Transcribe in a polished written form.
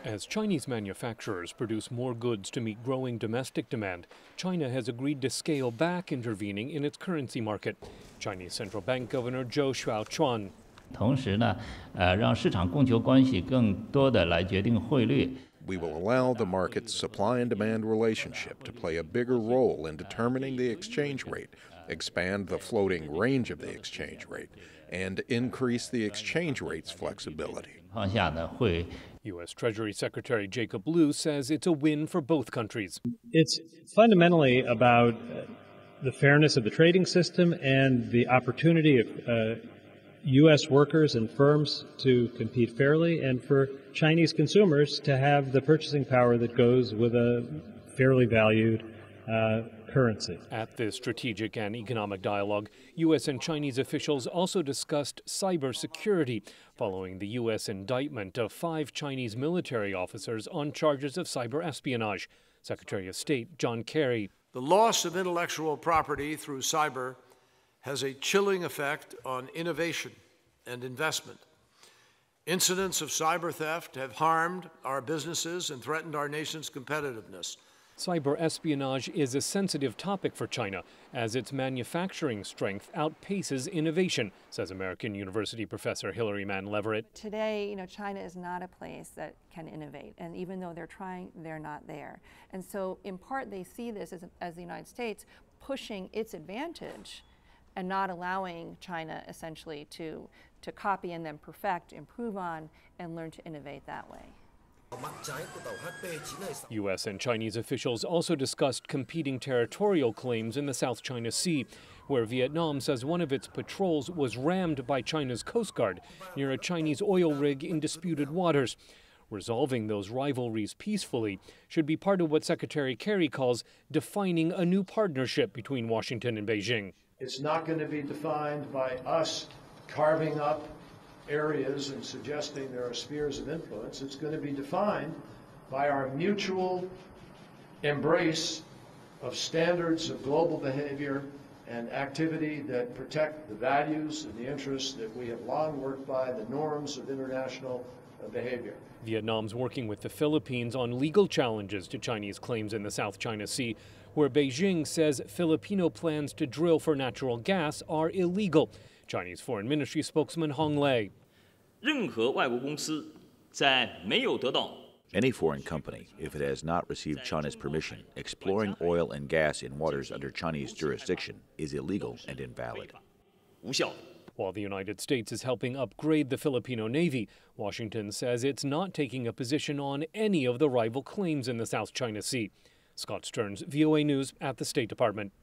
As Chinese manufacturers produce more goods to meet growing domestic demand, China has agreed to scale back intervening in its currency market. Chinese Central Bank Governor Zhou Xiaochuan. 同时呢，让市场供求关系更多的来决定汇率。 We will allow the market's supply and demand relationship to play a bigger role in determining the exchange rate, expand the floating range of the exchange rate, and increase the exchange rate's flexibility. U.S. Treasury Secretary Jacob Lew says it's a win for both countries. It's fundamentally about the fairness of the trading system and the opportunity of U.S. workers and firms to compete fairly, and for Chinese consumers to have the purchasing power that goes with a fairly valued currency. At this strategic and economic dialogue, U.S. and Chinese officials also discussed cybersecurity following the U.S. indictment of 5 Chinese military officers on charges of cyber espionage. Secretary of State John Kerry. The loss of intellectual property through cyber has a chilling effect on innovation and investment. Incidents of cyber theft have harmed our businesses and threatened our nation's competitiveness. Cyber espionage is a sensitive topic for China as its manufacturing strength outpaces innovation, says American University professor Hilary Mann Leverett. Today, China is not a place that can innovate, and even though they're trying, they're not there. And so, in part, they see this as the United States pushing its advantage and not allowing China essentially to copy and then perfect, improve on, and learn to innovate that way. U.S. and Chinese officials also discussed competing territorial claims in the South China Sea, where Vietnam says one of its patrols was rammed by China's Coast Guard near a Chinese oil rig in disputed waters. Resolving those rivalries peacefully should be part of what Secretary Kerry calls defining a new partnership between Washington and Beijing. It's not going to be defined by us carving up areas and suggesting there are spheres of influence. It's going to be defined by our mutual embrace of standards of global behavior and activity that protect the values and the interests that we have long worked by, the norms of international behavior. Vietnam's working with the Philippines on legal challenges to Chinese claims in the South China Sea, where Beijing says Filipino plans to drill for natural gas are illegal. Chinese Foreign Ministry spokesman Hong Lei. Any foreign company, if it has not received China's permission, exploring oil and gas in waters under Chinese jurisdiction is illegal and invalid. While the United States is helping upgrade the Filipino Navy, Washington says it's not taking a position on any of the rival claims in the South China Sea. Scott Stearns, VOA News at the State Department.